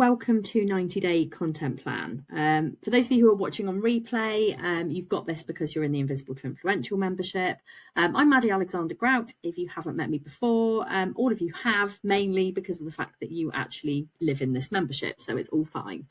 welcome to 90-Day Content Plan. For those of you who are watching on replay, you've got this because you're in the Invisible to Influential membership. I'm Maddie Alexander-Grout. If you haven't met me before, all of you have, mainly because of the fact that you actually live in this membership, so it's all fine.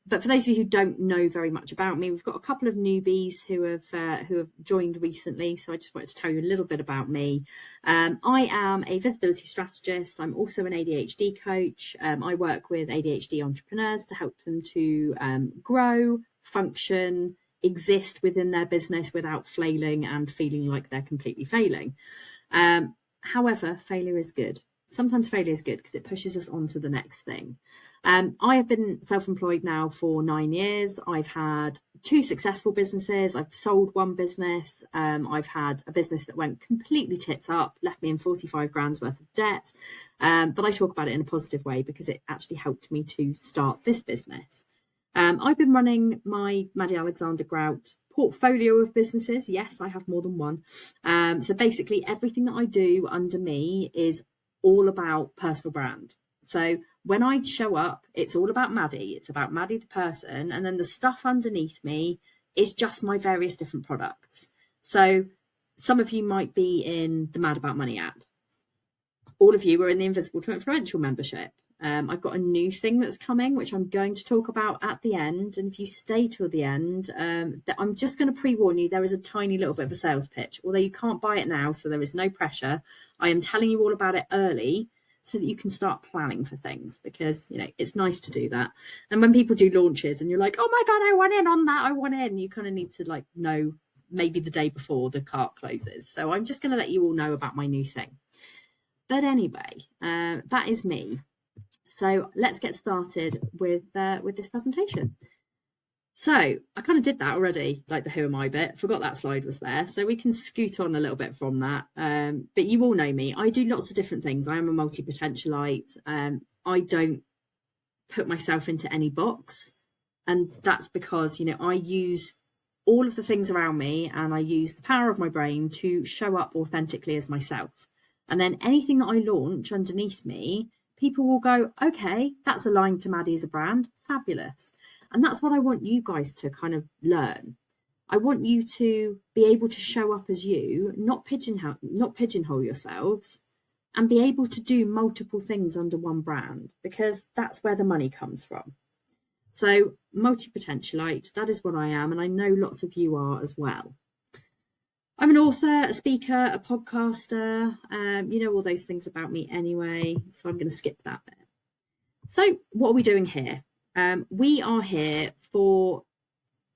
But for those of you who don't know very much about me, we've got a couple of newbies who have joined recently. So I just wanted to tell you a little bit about me. I am a visibility strategist. I'm also an ADHD coach. I work with ADHD entrepreneurs to help them to grow, function, exist within their business without flailing and feeling like they're completely failing. However, failure is good. Sometimes failure is good because it pushes us on to the next thing. I have been self-employed now for 9 years. I've had 2 successful businesses. I've sold 1 business. I've had a business that went completely tits up, left me in 45 grand's worth of debt. But I talk about it in a positive way because it actually helped me to start this business. I've been running my Maddie Alexander-Grout portfolio of businesses. Yes, I have more than one. So basically everything that I do under me is all about personal brand. So when I show up, it's all about Maddie. It's about Maddie the person. And then the stuff underneath me is just my various different products. So some of you might be in the Mad About Money app. All of you are in the Invisible to Influential membership. I've got a new thing that's coming, which I'm going to talk about at the end. And if you stay till the end, I'm just going to pre-warn you, there is a tiny little bit of a sales pitch, although you can't buy it now, so there is no pressure. I am telling you all about it early so that you can start planning for things, because, you know, it's nice to do that. And when people do launches and you're like, oh my God, I want in on that, I want in, you kind of need to like know maybe the day before the cart closes. So I'm just going to let you all know about my new thing. But anyway, that is me. So let's get started with this presentation. So I kind of did that already, like the who am I bit. Forgot that slide was there. So we can scoot on a little bit from that. But you all know me. I do lots of different things. I am a multi-potentialite. I don't put myself into any box. And that's because, you know, I use all of the things around me and I use the power of my brain to show up authentically as myself. And then anything that I launch underneath me, people will go, okay, that's aligned to Maddie as a brand. Fabulous. And that's what I want you guys to kind of learn. I want you to be able to show up as you, not pigeonhole yourselves, and be able to do multiple things under one brand, because that's where the money comes from. So multi-potentialite, that is what I am. And I know lots of you are as well. I'm an author, a speaker, a podcaster. You know all those things about me anyway, so I'm going to skip that bit. So what are we doing here? We are here for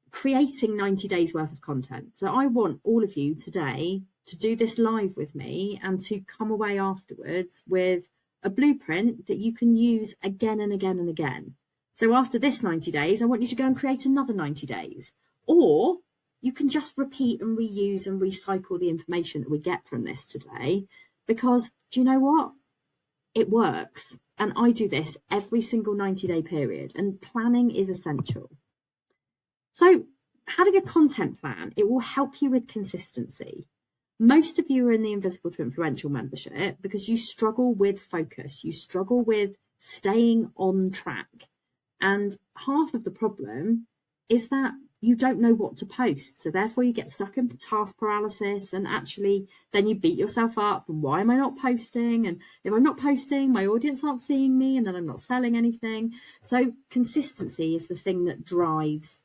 creating 90 days worth of content. So I want all of you today to do this live with me and to come away afterwards with a blueprint that you can use again and again and again. So after this 90 days, I want you to go and create another 90 days. Or you can just repeat and reuse and recycle the information that we get from this today, because do you know what? It works. And I do this every single 90-day period, and planning is essential. So having a content plan, it will help you with consistency. Most of you are in the Invisible to Influential membership because you struggle with focus. You struggle with staying on track. And half of the problem is that you don't know what to post. So therefore you get stuck in task paralysis, and actually then you beat yourself up. And why am I not posting? And if I'm not posting, my audience aren't seeing me, and then I'm not selling anything. So consistency is the thing that drives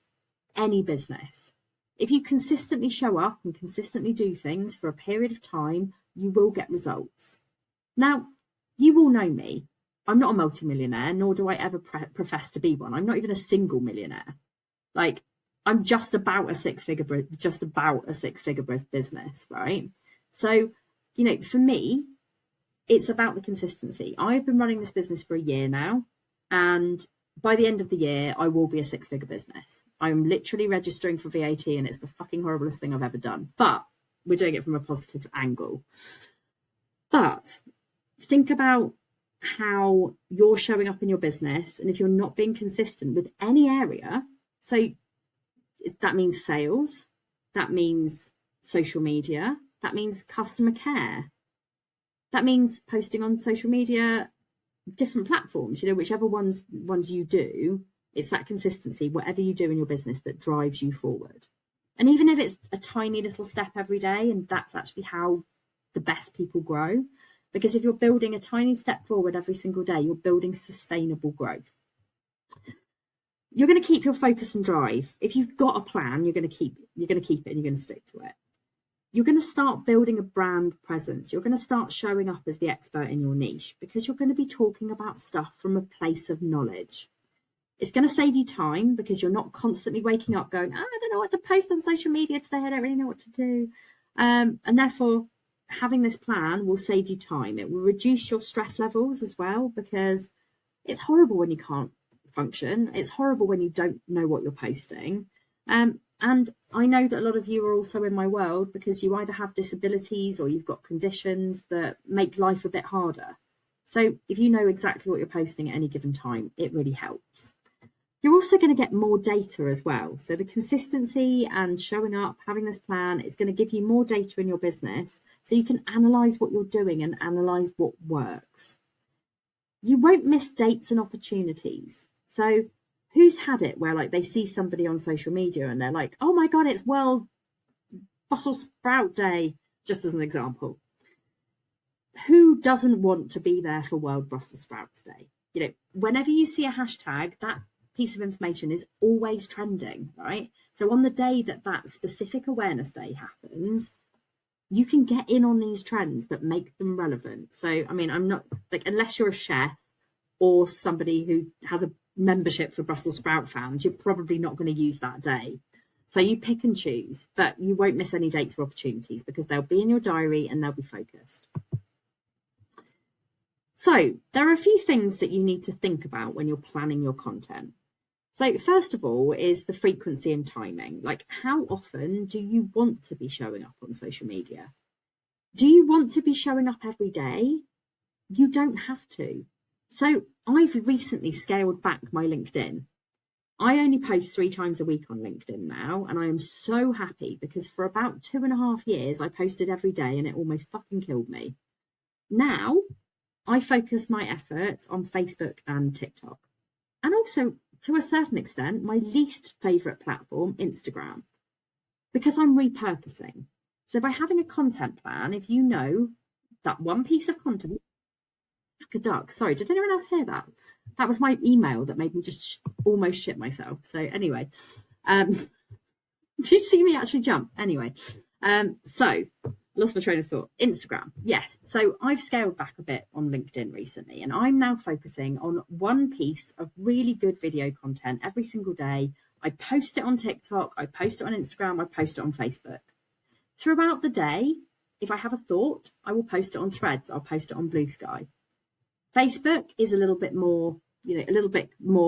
any business. If you consistently show up and consistently do things for a period of time, you will get results. Now, you all know me. I'm not a multimillionaire, nor do I ever profess to be one. I'm not even a single millionaire. Like, I'm just about a six-figure business, right? So, you know, for me, it's about the consistency. I've been running this business for a year now, and by the end of the year, I will be a 6-figure business. I'm literally registering for VAT, and it's the fucking horriblest thing I've ever done. But we're doing it from a positive angle. But think about how you're showing up in your business, and if you're not being consistent with any area, so that means sales, that means social media, that means customer care, that means posting on social media different platforms, whichever ones you do, it's that consistency, whatever you do in your business, that drives you forward. And even if it's a tiny little step every day, and that's actually how the best people grow, because if you're building a tiny step forward every single day, you're building sustainable growth. You're going to keep your focus and drive. If you've got a plan, you're going to keep it and you're going to stick to it. You're going to start building a brand presence. You're going to start showing up as the expert in your niche, because you're going to be talking about stuff from a place of knowledge. It's going to save you time, because you're not constantly waking up going, I don't know what to post on social media today. I don't really know what to do. And therefore, having this plan will save you time. It will reduce your stress levels as well, because it's horrible when you can't function. It's horrible when you don't know what you're posting. And I know that a lot of you are also in my world, because you either have disabilities or you've got conditions that make life a bit harder. So if you know exactly what you're posting at any given time, it really helps. You're also going to get more data as well. So the consistency and showing up, having this plan, it's going to give you more data in your business, so you can analyze what you're doing and analyze what works. You won't miss dates and opportunities. So who's had it where like they see somebody on social media and they're like, oh my God, it's World Brussels Sprout Day, just as an example. Who doesn't want to be there for World Brussels Sprouts Day? Whenever you see a hashtag, that piece of information is always trending, right? So on the day that specific awareness day happens, you can get in on these trends, but make them relevant. So, I mean, I'm not like, unless you're a chef or somebody who has a membership for Brussels sprout fans, you're probably not going to use that day. So you pick and choose, but you won't miss any dates or opportunities, because they'll be in your diary and they'll be focused. So there are a few things that you need to think about when you're planning your content. So first of all is the frequency and timing. Like, how often do you want to be showing up on social media? Do you want to be showing up every day? You don't have to. So I've recently scaled back my LinkedIn. I only post 3 times a week on LinkedIn now, and I am so happy, because for about 2.5 years, I posted every day and it almost fucking killed me. Now I focus my efforts on Facebook and TikTok, and also, to a certain extent, my least favourite platform, Instagram, because I'm repurposing. So by having a content plan, if you know that one piece of content, like a duck, sorry, did anyone else hear that? That was my email that made me just almost shit myself. So anyway, did you see me actually jump? Anyway, so lost my train of thought. Instagram, yes. So I've scaled back a bit on LinkedIn recently, and I'm now focusing on one piece of really good video content every single day. I post it on TikTok, I post it on Instagram, I post it on Facebook. Throughout the day, if I have a thought, I will post it on Threads, I'll post it on Blue Sky. Facebook is a little bit more,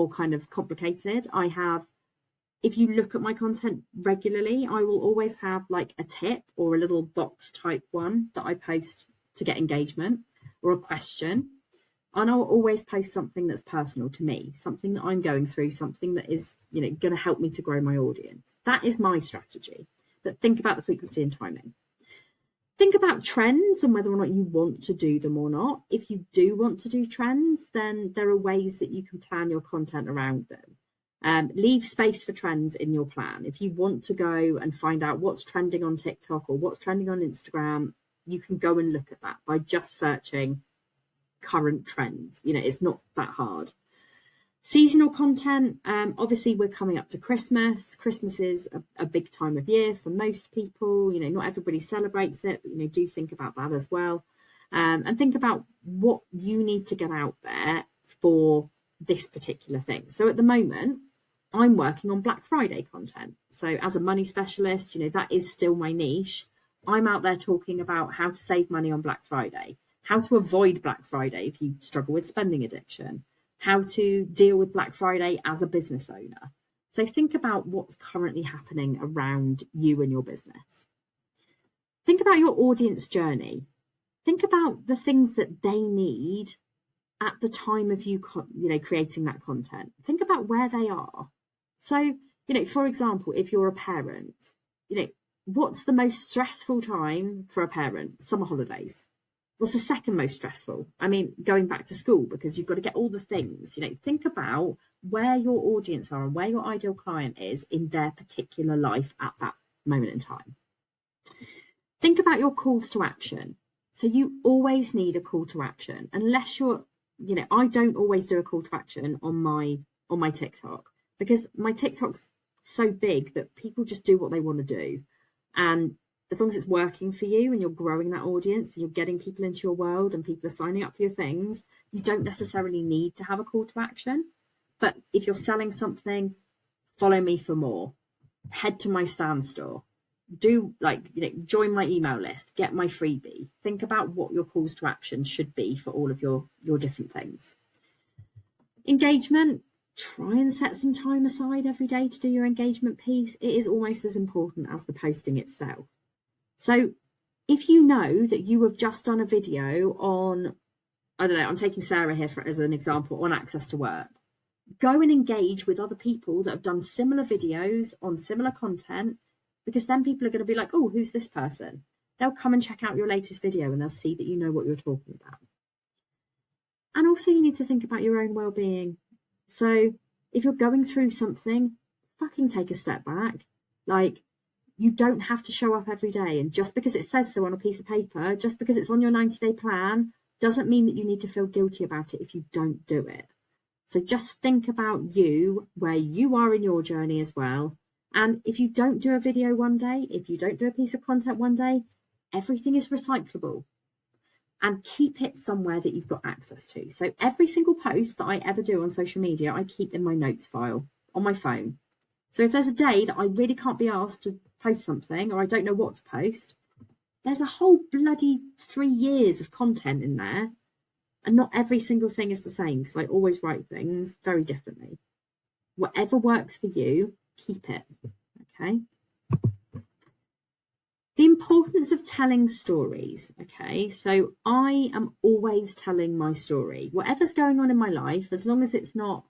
kind of complicated. If you look at my content regularly, I will always have like a tip or a little box type one that I post to get engagement, or a question. And I'll always post something that's personal to me, something that I'm going through, something that is, going to help me to grow my audience. That is my strategy. But think about the frequency and timing. Think about trends and whether or not you want to do them or not. If you do want to do trends, then there are ways that you can plan your content around them. Leave space for trends in your plan. If you want to go and find out what's trending on TikTok or what's trending on Instagram, you can go and look at that by just searching current trends. It's not that hard. Seasonal content, obviously we're coming up to Christmas. Christmas is a big time of year for most people. Not everybody celebrates it, but do think about that as well. And think about what you need to get out there for this particular thing. So at the moment, I'm working on Black Friday content. So as a money specialist, that is still my niche. I'm out there talking about how to save money on Black Friday, how to avoid Black Friday if you struggle with spending addiction, how to deal with Black Friday as a business owner. So think about what's currently happening around you and your business. Think about your audience journey. Think about the things that they need at the time of you creating that content. Think about where they are. So, for example, if you're a parent, what's the most stressful time for a parent? Summer holidays. What's the second most stressful? I mean, going back to school, because you've got to get all the things, think about where your audience are and where your ideal client is in their particular life at that moment in time. Think about your calls to action. So you always need a call to action, unless you're, I don't always do a call to action on my TikTok, because my TikTok's so big that people just do what they want to do. And as long as it's working for you and you're growing that audience, and you're getting people into your world and people are signing up for your things, you don't necessarily need to have a call to action. But if you're selling something, follow me for more. Head to my stand store. Do join my email list, get my freebie. Think about what your calls to action should be for all of your different things. Engagement, try and set some time aside every day to do your engagement piece. It is almost as important as the posting itself. So if you know that you have just done a video on, I don't know, I'm taking Sarah here as an example, on access to work, go and engage with other people that have done similar videos on similar content, because then people are going to be like, oh, who's this person? They'll come and check out your latest video and they'll see that you know what you're talking about. And also you need to think about your own well-being. So if you're going through something, fucking take a step back. You don't have to show up every day. And just because it says so on a piece of paper, just because it's on your 90-day plan, doesn't mean that you need to feel guilty about it if you don't do it. So just think about you, where you are in your journey as well. And if you don't do a video one day, if you don't do a piece of content one day, everything is recyclable. And keep it somewhere that you've got access to. So every single post that I ever do on social media, I keep in my notes file on my phone. So if there's a day that I really can't be asked to post something, or I don't know what to post, there's a whole bloody 3 years of content in there. And not every single thing is the same, because I always write things very differently. Whatever works for you, keep it. Okay. The importance of telling stories. Okay, so I am always telling my story. Whatever's going on in my life, as long as it's not,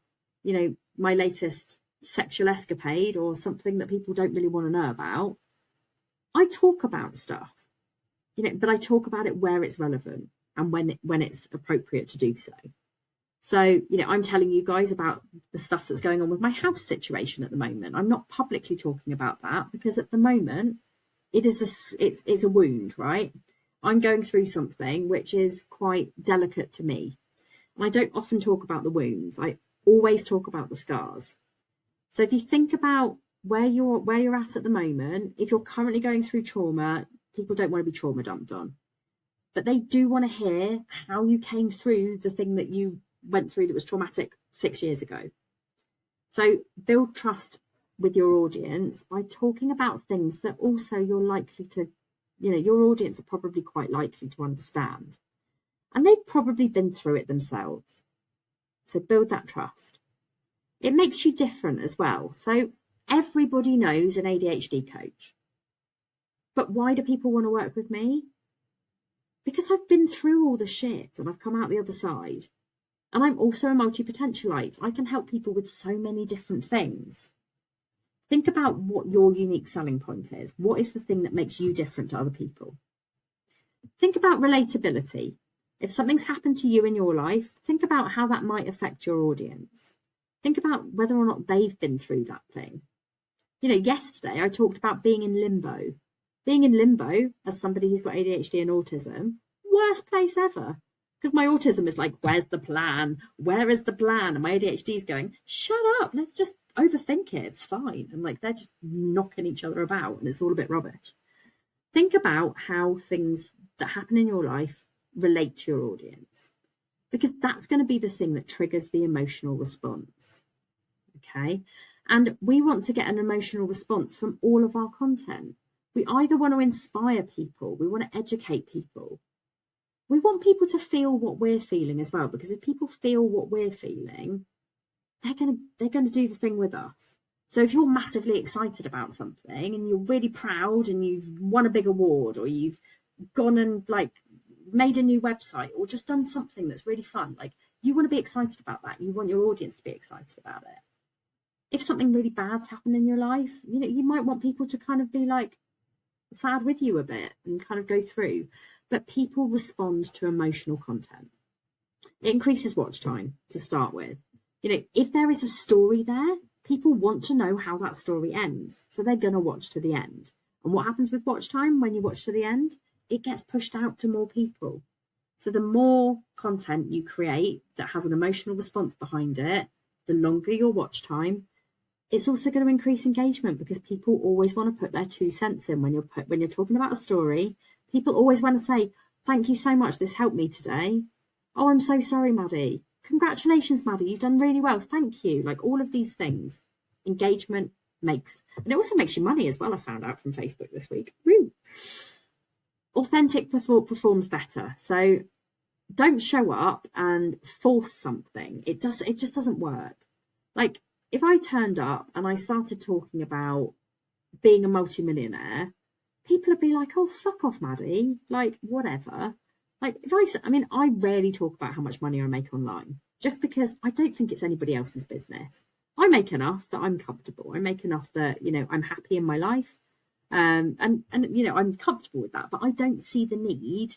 my latest sexual escapade or something that people don't really want to know about, I talk about stuff, but I talk about it where it's relevant and when it's appropriate to do so. So, I'm telling you guys about the stuff that's going on with my house situation at the moment. I'm not publicly talking about that because at the moment it's a wound, right? I'm going through something which is quite delicate to me. And I don't often talk about the wounds. I always talk about the scars. So if you think about where you're at the moment, if you're currently going through trauma, people don't want to be trauma dumped on. But they do want to hear how you came through the thing that you went through that was traumatic 6 years ago. So build trust with your audience by talking about things that also you're likely to, your audience are probably quite likely to understand. And they've probably been through it themselves. So build that trust. It makes you different as well. So everybody knows an ADHD coach. But why do people want to work with me? Because I've been through all the shit and I've come out the other side. And I'm also a multi-potentialite. I can help people with so many different things. Think about what your unique selling point is. What is the thing that makes you different to other people? Think about relatability. If something's happened to you in your life, think about how that might affect your audience. Think about whether or not they've been through that thing. Yesterday I talked about being in limbo. Being in limbo as somebody who's got ADHD and autism, worst place ever. Because my autism is like, where's the plan? Where is the plan? And my ADHD is going, shut up, let's just overthink it. It's fine. And they're just knocking each other about and it's all a bit rubbish. Think about how things that happen in your life relate to your audience, because that's going to be the thing that triggers the emotional response. Okay. And we want to get an emotional response from all of our content. We either want to inspire people, we want to educate people. We want people to feel what we're feeling as well, because if people feel what we're feeling, they're going to do the thing with us. So if you're massively excited about something and you're really proud and you've won a big award, or you've gone and made a new website, or just done something that's really fun, you want to be excited about that. You want your audience to be excited about it. If something really bad's happened in your life, you might want people to kind of be sad with you a bit and kind of go through. but people respond to emotional content. It increases watch time to start with. You know, if there is a story there, people want to know how that story ends. So they're going to watch to the end. And what happens with watch time when you watch to the end? It gets pushed out to more people. So the more content you create that has an emotional response behind it, the longer your watch time. It's also going to increase engagement because people always want to put their 2 cents in when you're talking about a story. People always want to say, "Thank you so much. This helped me today." "Oh, I'm so sorry, Maddie." "Congratulations, Maddie. You've done really well. Thank you." Like all of these things, engagement makes, and it also makes you money as well. I found out from Facebook this week. Woo. Authentic performs better. So don't show up and force something. It just doesn't work. Like if I turned up and I started talking about being a multimillionaire, people would be like, "Oh, fuck off, Maddie." Like whatever. Like I rarely talk about how much money I make online, just because I don't think it's anybody else's business. I make enough that I'm comfortable. I make enough that, you know, I'm happy in my life. And you know, I'm comfortable with that, but I don't see the need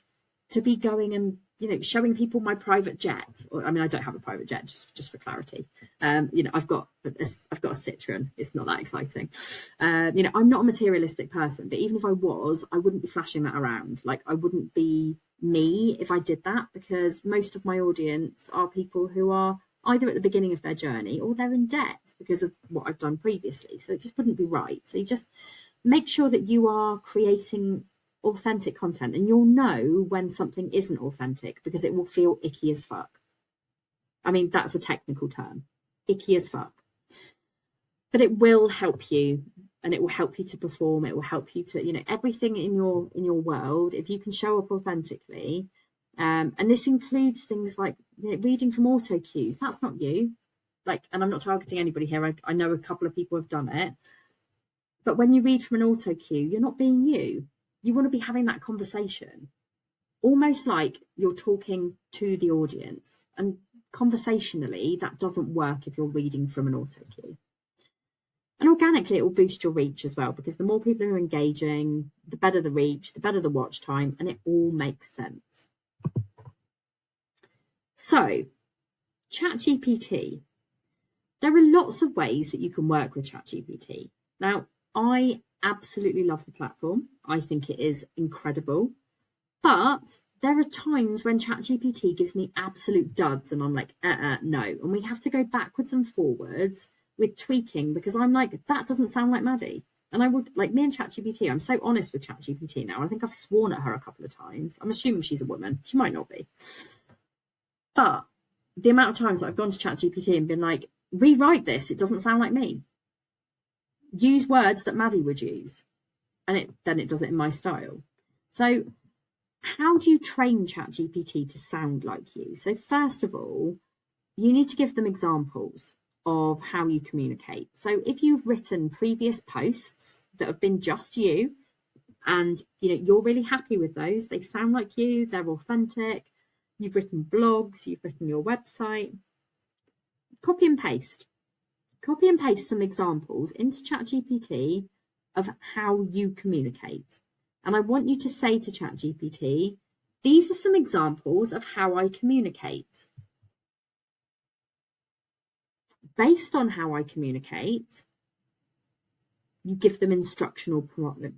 to be going and, you know, showing people my private jet. Or, I mean, I don't have a private jet, just for clarity. You know, I've got a Citroen. It's not that exciting. You know, I'm not a materialistic person, but even if I was, I wouldn't be flashing that around. Like I wouldn't be me if I did that, because most of my audience are people who are either at the beginning of their journey or they're in debt because of what I've done previously. So it just wouldn't be right. So you just make sure that you are creating authentic content, and you'll know when something isn't authentic because it will feel icky as fuck. I mean, that's a technical term, icky as fuck. But it will help you, and it will help you to perform. It will help you to, you know, everything in your world. If you can show up authentically, and this includes things like, you know, reading from auto cues. That's not you. Like, and I'm not targeting anybody here. I know a couple of people have done it. But when you read from an auto cue, you're not being you. You want to be having that conversation, almost like you're talking to the audience. And conversationally, that doesn't work if you're reading from an auto cue. And organically, it will boost your reach as well, because the more people who are engaging, the better the reach, the better the watch time, and it all makes sense. So, ChatGPT. There are lots of ways that you can work with ChatGPT. Now, I absolutely love the platform. I think it is incredible. But there are times when ChatGPT gives me absolute duds and I'm like, no. And we have to go backwards and forwards with tweaking, because I'm like, that doesn't sound like Maddie. And I would, like, me and ChatGPT, I'm so honest with ChatGPT now. I think I've sworn at her a couple of times. I'm assuming she's a woman. She might not be. But the amount of times that I've gone to ChatGPT and been like, rewrite this, it doesn't sound like me. Use words that Maddie would use. And then it does it in my style. So how do you train ChatGPT to sound like you? So first of all, you need to give them examples of how you communicate. So if you've written previous posts that have been just you, and you know you're really happy with those, they sound like you, they're authentic, you've written blogs, you've written your website, copy and paste some examples into ChatGPT of how you communicate. And I want you to say to ChatGPT, these are some examples of how I communicate. Based on how I communicate, you give them instructional prompts.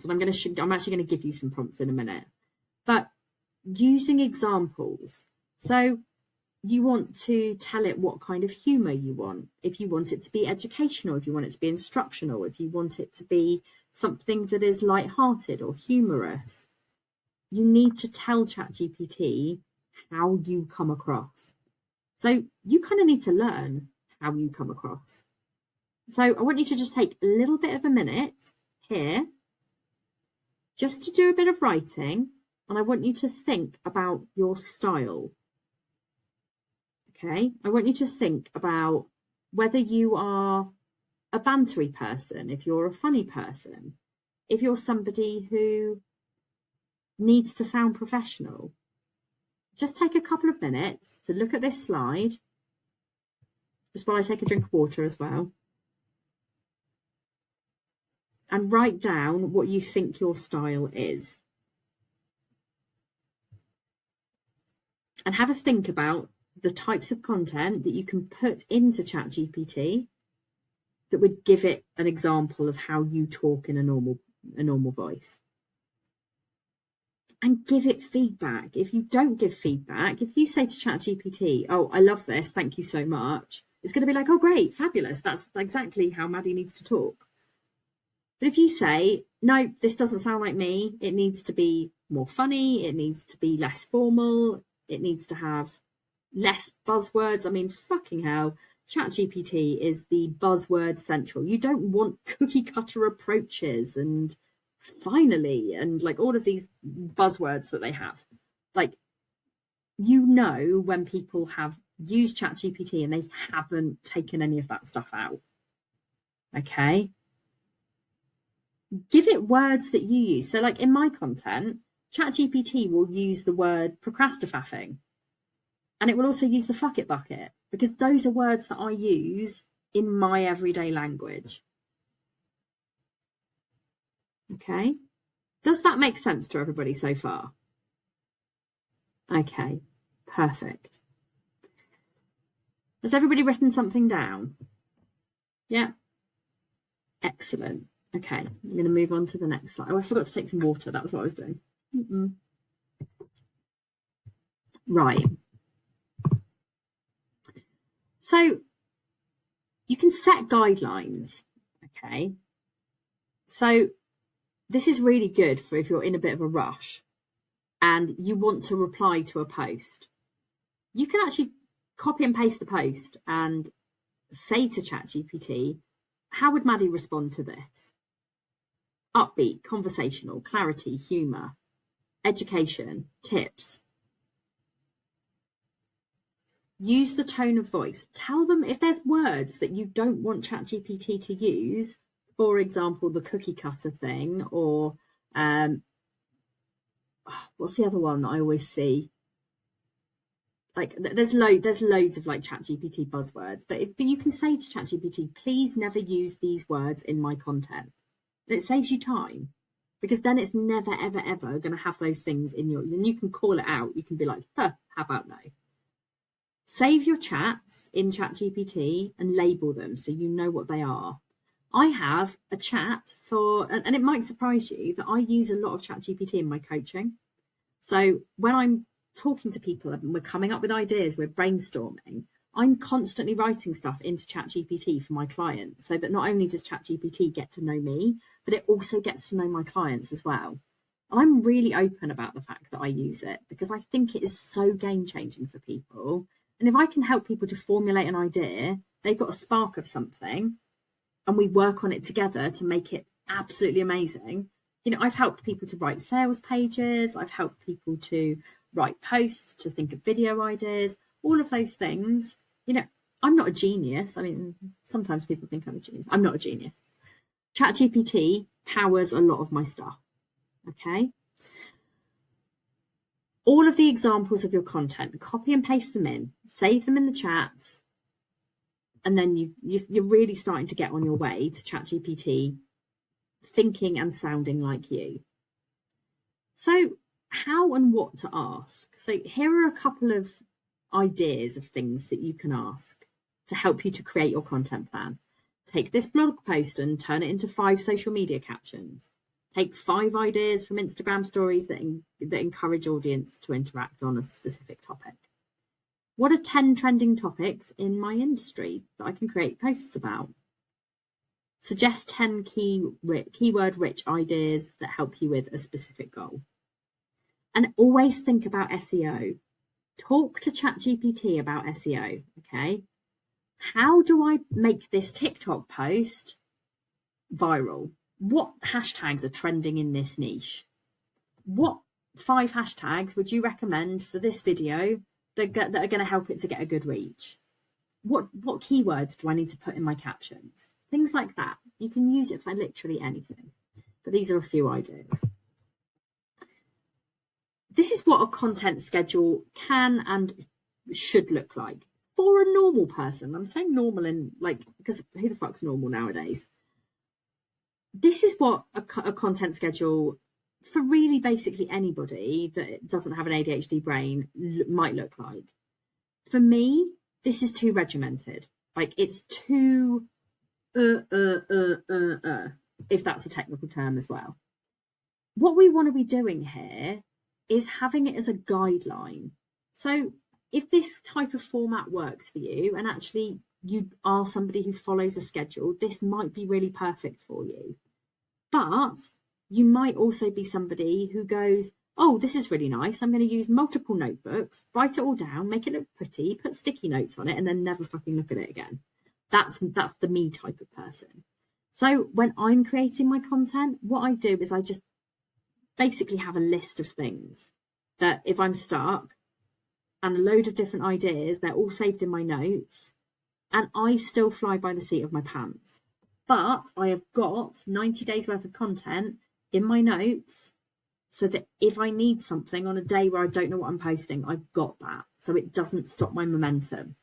And I'm actually going to give you some prompts in a minute. But using examples. So you want to tell it what kind of humour you want. If you want it to be educational, if you want it to be instructional, if you want it to be something that is light-hearted or humorous, you need to tell ChatGPT how you come across. So you kind of need to learn how you come across. So I want you to just take a little bit of a minute here just to do a bit of writing, and I want you to think about your style. Okay, I want you to think about whether you are a bantery person, if you're a funny person, if you're somebody who needs to sound professional. Just take a couple of minutes to look at this slide, just while I take a drink of water as well, and write down what you think your style is. and have a think about the types of content that you can put into ChatGPT that would give it an example of how you talk in a normal voice. And give it feedback. If you don't give feedback, if you say to ChatGPT, oh, I love this, thank you so much, it's going to be like, oh, great, fabulous. That's exactly how Maddie needs to talk. But if you say, no, this doesn't sound like me, it needs to be more funny, it needs to be less formal, it needs to have less buzzwords. I mean, fucking hell, ChatGPT is the buzzword central. You don't want cookie cutter approaches and finally and like all of these buzzwords that they have. Like, you know, when people have used ChatGPT and they haven't taken any of that stuff out. Okay. Give it words that you use. So like in my content, ChatGPT will use the word procrastinating, and it will also use the fuck it bucket, because those are words that I use in my everyday language. Okay. Does that make sense to everybody so far? Okay, perfect. Has everybody written something down? Yeah. Excellent. Okay, I'm going to move on to the next slide. Oh, I forgot to take some water. That was what I was doing. Right. So you can set guidelines. Okay. So this is really good for if you're in a bit of a rush and you want to reply to a post. You can actually copy and paste the post and say to ChatGPT, how would Maddie respond to this? Upbeat, conversational, clarity, humour, education, tips. Use the tone of voice. Tell them if there's words that you don't want ChatGPT to use, for example, the cookie cutter thing, or what's the other one that I always see? Like there's loads of like ChatGPT buzzwords, but you can say to ChatGPT, please never use these words in my content. And it saves you time, because then it's never, ever, ever going to have those things in your, and you can call it out. You can be like, huh, how about no? Save your chats in ChatGPT and label them so you know what they are. I have a chat for, and it might surprise you that I use a lot of ChatGPT in my coaching. So when I'm talking to people and we're coming up with ideas, we're brainstorming, I'm constantly writing stuff into ChatGPT for my clients, so that not only does ChatGPT get to know me, but it also gets to know my clients as well. And I'm really open about the fact that I use it, because I think it is so game-changing for people. And if I can help people to formulate an idea, they've got a spark of something, and we work on it together to make it absolutely amazing. You know, I've helped people to write sales pages. I've helped people to write posts, to think of video ideas, all of those things. You know, I'm not a genius. I mean, sometimes people think I'm a genius. I'm not a genius. ChatGPT powers a lot of my stuff. Okay. All of the examples of your content, copy and paste them in, save them in the chats, and then you're really starting to get on your way to ChatGPT thinking and sounding like you. So how and what to ask? So here are a couple of ideas of things that you can ask to help you to create your content plan. Take this blog post and turn it into 5 social media captions. Take 5 ideas from Instagram stories that encourage audience to interact on a specific topic. What are 10 trending topics in my industry that I can create posts about? Suggest 10 keyword-rich ideas that help you with a specific goal. And always think about SEO. Talk to ChatGPT about SEO, okay? How do I make this TikTok post viral? What hashtags are trending in this niche? What 5 hashtags would you recommend for this video that are going to help it to get a good reach? What keywords do I need to put in my captions? Things like that. You can use it for literally anything. But these are a few ideas. This is what a content schedule can and should look like for a normal person. I'm saying normal in like, because who the fuck's normal nowadays? This is what a content schedule for really basically anybody that doesn't have an ADHD brain might look like. For me, this is too regimented. Like, it's too if that's a technical term as well. What we want to be doing here is having it as a guideline. So if this type of format works for you, and actually you are somebody who follows a schedule, this might be really perfect for you. But you might also be somebody who goes, oh, this is really nice. I'm going to use multiple notebooks, write it all down, make it look pretty, put sticky notes on it, and then never fucking look at it again. That's the me type of person. So when I'm creating my content, what I do is I just basically have a list of things that if I'm stuck, and a load of different ideas, they're all saved in my notes, and I still fly by the seat of my pants. But I have got 90 days worth of content in my notes, so that if I need something on a day where I don't know what I'm posting, I've got that, so it doesn't stop my momentum.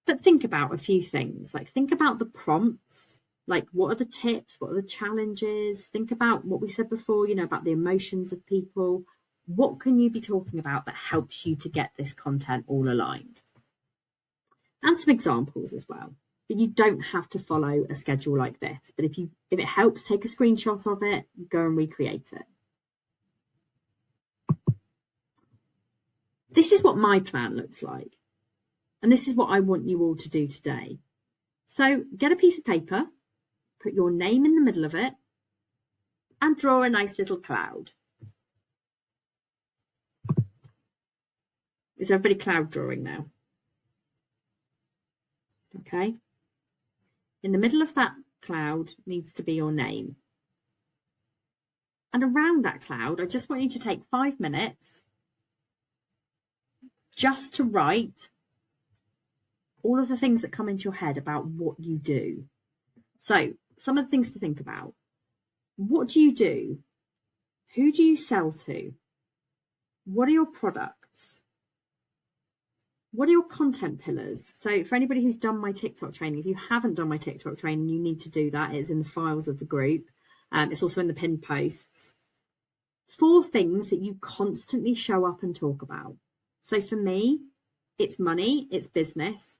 But think about a few things, like think about the prompts, like what are the tips, what are the challenges, think about what we said before, about the emotions of people. What can you be talking about that helps you to get this content all aligned? And some examples as well. But you don't have to follow a schedule like this, but if it helps, take a screenshot of it, go and recreate it. This is what my plan looks like. And this is what I want you all to do today. So get a piece of paper, put your name in the middle of it, and draw a nice little cloud. Is everybody cloud drawing now? Okay. In the middle of that cloud needs to be your name. And around that cloud, I just want you to take 5 minutes just to write all of the things that come into your head about what you do. So some of the things to think about. What do you do? Who do you sell to? What are your products? What are your content pillars? So for anybody who's done my TikTok training, if you haven't done my TikTok training, you need to do that. It's in the files of the group. It's also in the pinned posts. 4 things that you constantly show up and talk about. So for me, it's money, it's business,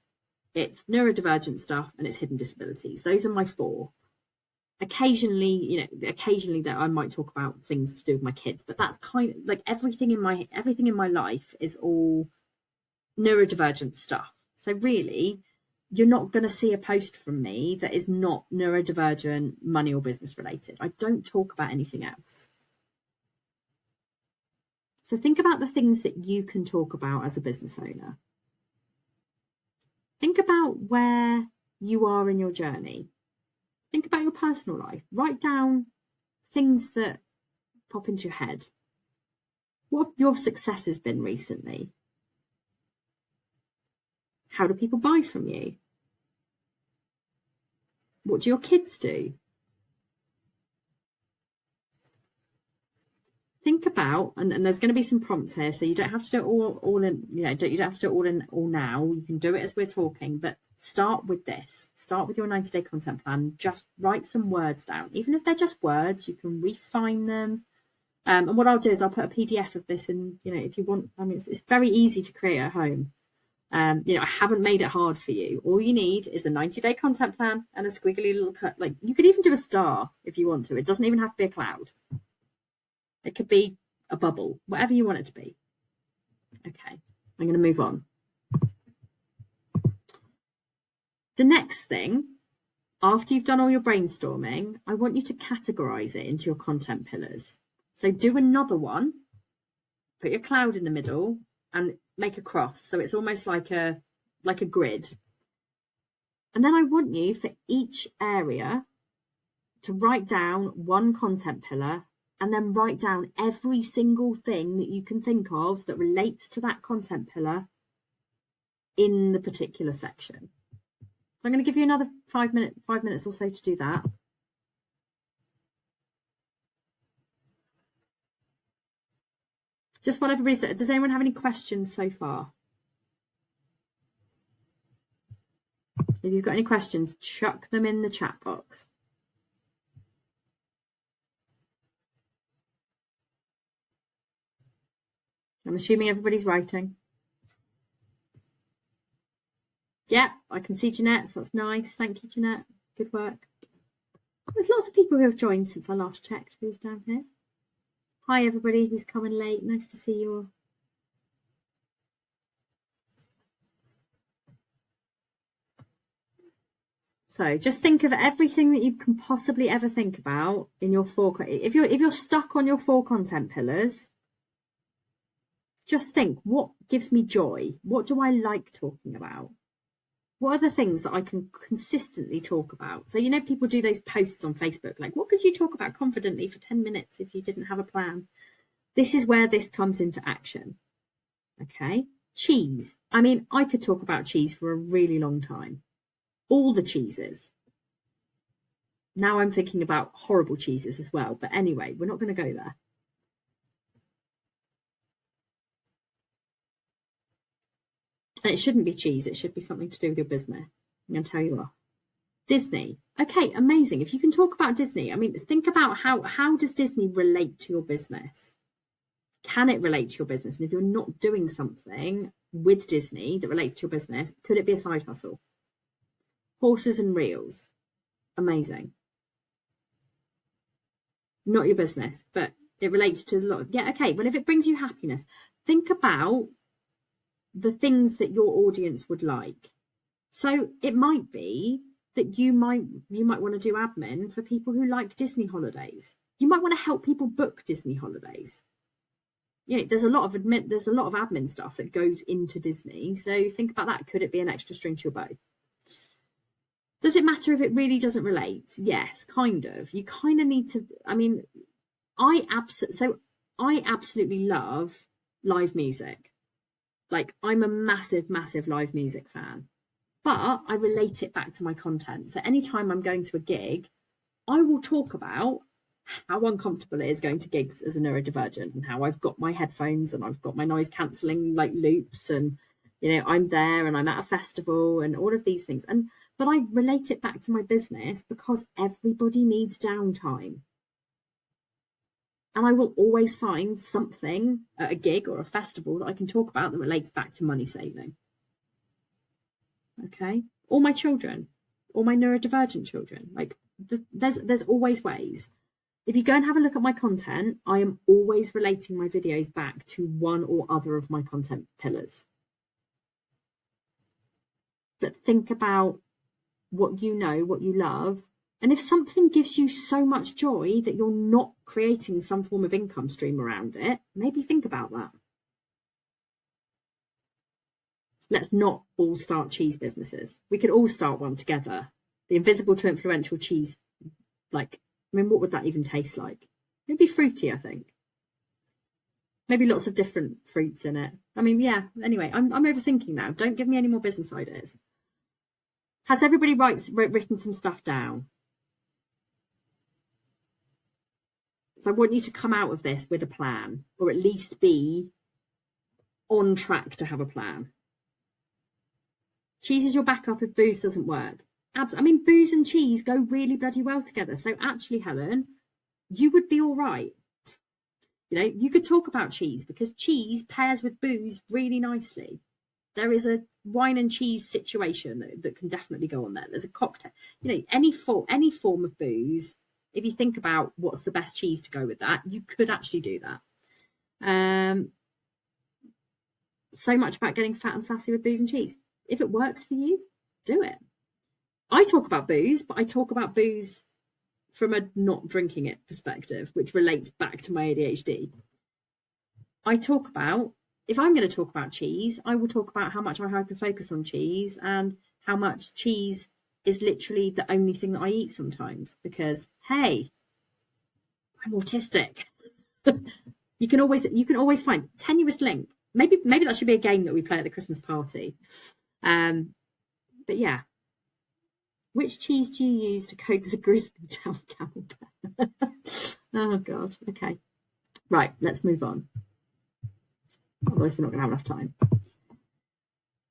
it's neurodivergent stuff, and it's hidden disabilities. Those are my 4. Occasionally that I might talk about things to do with my kids, but that's kind of like everything in my life is all neurodivergent stuff. So really, you're not going to see a post from me that is not neurodivergent, money or business related. I don't talk about anything else. So think about the things that you can talk about as a business owner. Think about where you are in your journey. Think about your personal life. Write down things that pop into your head. What have your successes been recently? How do people buy from you? What do your kids do? Think about, and there's going to be some prompts here, so you don't have to do it all in, you don't have to do it all now. You can do it as we're talking, but start with this. Start with your 90-day content plan. Just write some words down. Even if they're just words, you can refine them. And what I'll do is I'll put a PDF of this in, if you want. I mean, it's very easy to create at home. I haven't made it hard for you. All you need is a 90-day content plan and a squiggly little cut. Like, you could even do a star if you want to. It doesn't even have to be a cloud. It could be a bubble, whatever you want it to be. Okay, I'm going to move on. The next thing, after you've done all your brainstorming, I want you to categorize it into your content pillars. So do another one, put your cloud in the middle and make a cross. So it's almost like a grid. And then I want you for each area to write down one content pillar and then write down every single thing that you can think of that relates to that content pillar in the particular section. So I'm going to give you another 5 minutes or so to do that. Just while everybody's, does anyone have any questions so far? If you've got any questions, chuck them in the chat box. I'm assuming everybody's writing. Yeah, I can see Jeanette, so that's nice. Thank you, Jeanette. Good work. There's lots of people who have joined since I last checked. Who's down here? Hi, everybody who's coming late. Nice to see you all. So just think of everything that you can possibly ever think about in your if you're stuck on your 4 content pillars, just think, what gives me joy? What do I like talking about? What are the things that I can consistently talk about? So, you know, people do those posts on Facebook, like, what could you talk about confidently for 10 minutes if you didn't have a plan? This is where this comes into action. Okay. Cheese. I mean, I could talk about cheese for a really long time. All the cheeses. Now I'm thinking about horrible cheeses as well. But anyway, we're not going to go there. And it shouldn't be cheese. It should be something to do with your business. I'm going to tell you what. Disney. Okay, amazing. If you can talk about Disney, I mean, think about how does Disney relate to your business? Can it relate to your business? And if you're not doing something with Disney that relates to your business, could it be a side hustle? Horses and reels. Amazing. Not your business, but it relates to a lot of, yeah, okay. Well, if it brings you happiness, think about the things that your audience would like. So it might be that you might want to do admin for people who like Disney holidays. You might want to help people book Disney holidays. You know, there's a lot of admin stuff that goes into Disney. So think about that. Could it be an extra string to your bow? Does it matter if it really doesn't relate? Yes, kind of. You kind of need to. I mean, I absolutely love live music. Like, I'm a massive, massive live music fan. But I relate it back to my content. So anytime I'm going to a gig, I will talk about how uncomfortable it is going to gigs as a neurodivergent, and how I've got my headphones and I've got my noise cancelling like loops, and you know, I'm there and I'm at a festival and all of these things. But I relate it back to my business because everybody needs downtime. And I will always find something at a gig or a festival that I can talk about that relates back to money saving. Okay. Or my children, or my neurodivergent children. Like, there's always ways. If you go and have a look at my content, I am always relating my videos back to one or other of my content pillars. But think about what you know, what you love. And if something gives you so much joy that you're not creating some form of income stream around it, maybe think about that. Let's not all start cheese businesses. We could all start one together. The invisible to influential cheese, like, I mean, what would that even taste like? It'd be fruity, I think. Maybe lots of different fruits in it. I mean, yeah, anyway, I'm overthinking now. Don't give me any more business ideas. Has everybody written some stuff down? So I want you to come out of this with a plan, or at least be on track to have a plan. Cheese is your backup if booze doesn't work. I mean, booze and cheese go really bloody well together. So actually, Helen, you would be all right. You know, you could talk about cheese because cheese pairs with booze really nicely. There is a wine and cheese situation that can definitely go on there. There's a cocktail, you know, any form of booze. If you think about what's the best cheese to go with that, you could actually do that. So much about getting fat and sassy with booze and cheese. If it works for you, do it. I talk about booze, but I talk about booze from a not drinking it perspective, which relates back to my ADHD. I talk about, if I'm going to talk about cheese, I will talk about how much I hyper-focus on cheese and how much cheese is literally the only thing that I eat sometimes because, hey, I'm autistic. You can always find tenuous link. Maybe that should be a game that we play at the Christmas party. But yeah. Which cheese do you use to coax a grizzly down camel bear? Oh, God. Okay. Right, let's move on. Otherwise, we're not going to have enough time.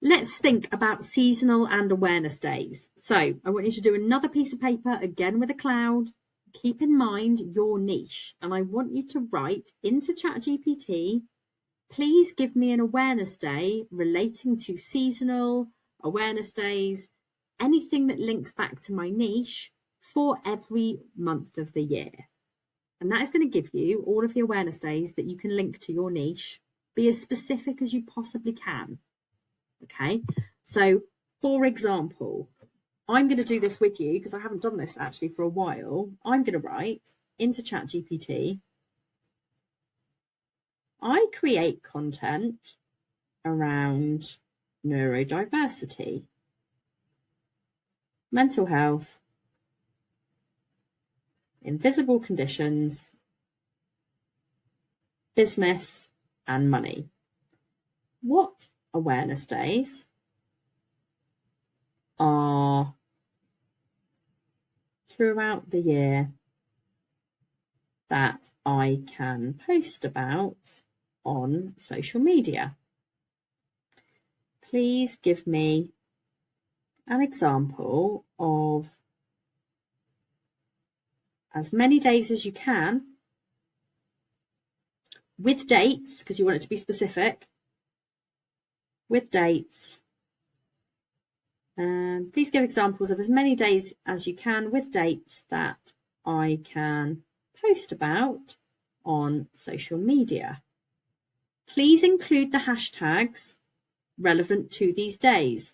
Let's think about seasonal and awareness days. So I want you to do another piece of paper, again with a cloud. Keep in mind your niche. And I want you to write into ChatGPT please give me an awareness day relating to seasonal awareness days, anything that links back to my niche for every month of the year. And that is going to give you all of the awareness days that you can link to your niche. Be as specific as you possibly can. Okay, so for example, I'm going to do this with you because I haven't done this actually for a while. I'm going to write into ChatGPT, I create content around neurodiversity, mental health, invisible conditions, business, and money. What awareness days are throughout the year that I can post about on social media? Please give me an example of as many days as you can with dates, because you want it to be specific, with dates. Please give examples of as many days as you can with dates that I can post about on social media. Please include the hashtags relevant to these days.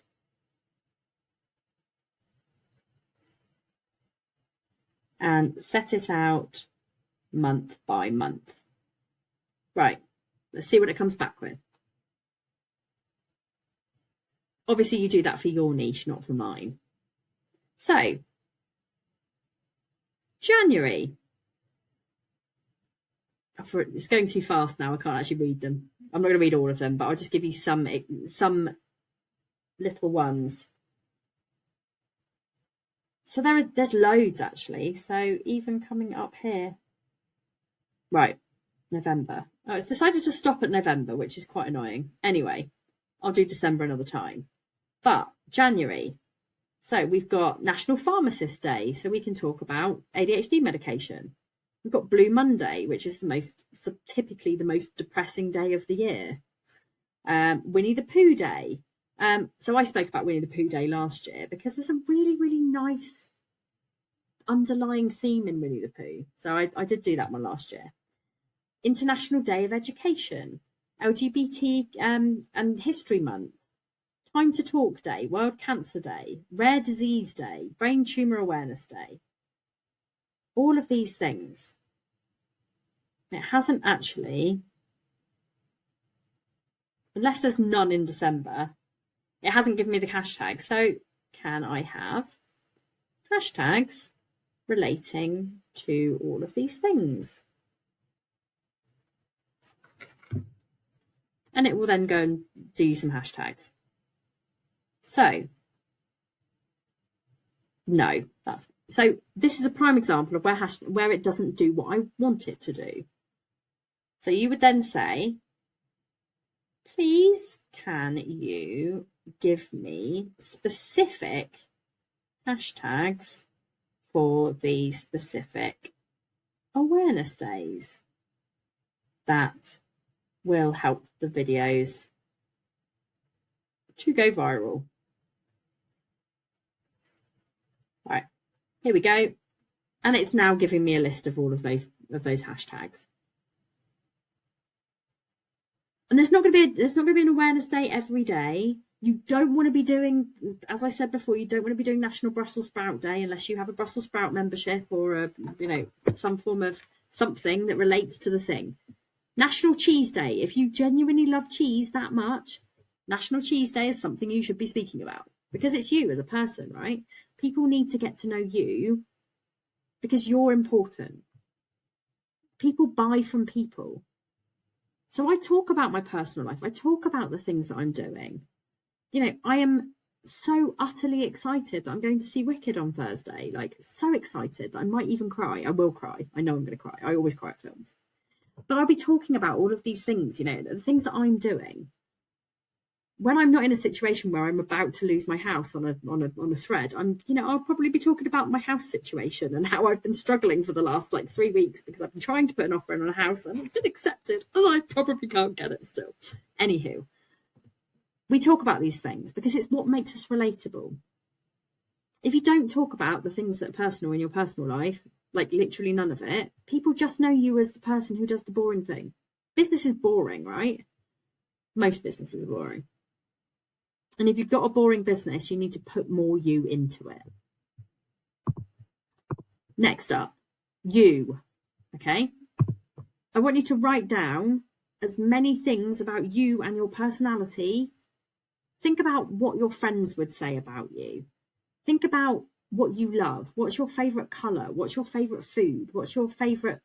And set it out month by month. Right, let's see what it comes back with. Obviously, you do that for your niche, not for mine. So, January. It's going too fast now. I can't actually read them. I'm not going to read all of them, but I'll just give you some little ones. So there's loads actually. So even coming up here, right, November. Oh, it's decided to stop at November, which is quite annoying. Anyway, I'll do December another time. But January. So we've got National Pharmacist Day, so we can talk about ADHD medication. We've got Blue Monday, which is typically the most depressing day of the year. Winnie the Pooh Day. So I spoke about Winnie the Pooh Day last year because there's a really, really nice underlying theme in Winnie the Pooh. So I did do that one last year. International Day of Education, LGBT and History Month, Time to Talk Day, World Cancer Day, Rare Disease Day, Brain Tumour Awareness Day. All of these things. It hasn't actually, unless there's none in December, it hasn't given me the hashtag. So can I have hashtags relating to all of these things? And it will then go and do some hashtags. So, no, so this is a prime example of where it doesn't do what I want it to do. So you would then say, please can you give me specific hashtags for the specific awareness days that will help the videos to go viral. Right, here we go. And it's now giving me a list of all of those hashtags. And there's not going to be an awareness day every day. You don't want to be doing, as I said before, you don't want to be doing National Brussels Sprout Day unless you have a Brussels Sprout membership or some form of something that relates to the thing. National Cheese Day. If you genuinely love cheese that much, National Cheese Day is something you should be speaking about because it's you as a person, right? People need to get to know you because you're important. People buy from people. So I talk about my personal life. I talk about the things that I'm doing. I am so utterly excited that I'm going to see Wicked on Thursday. Like, so excited that I might even cry. I will cry. I know I'm going to cry. I always cry at films. But I'll be talking about all of these things, the things that I'm doing. when I'm not in a situation where I'm about to lose my house on a thread, I'll probably be talking about my house situation and how I've been struggling for the last like 3 weeks because I've been trying to put an offer in on a house and it's been accepted and I probably can't get it still. Anywho, we talk about these things because it's what makes us relatable. If you don't talk about the things that are personal in your personal life, like literally none of it, people just know you as the person who does the boring thing. Business is boring, right? Most businesses are boring. And if you've got a boring business, you need to put more you into it. Next up, you. Okay? I want you to write down as many things about you and your personality. Think about what your friends would say about you. Think about what you love. What's your favourite colour? What's your favourite food? What's your favourite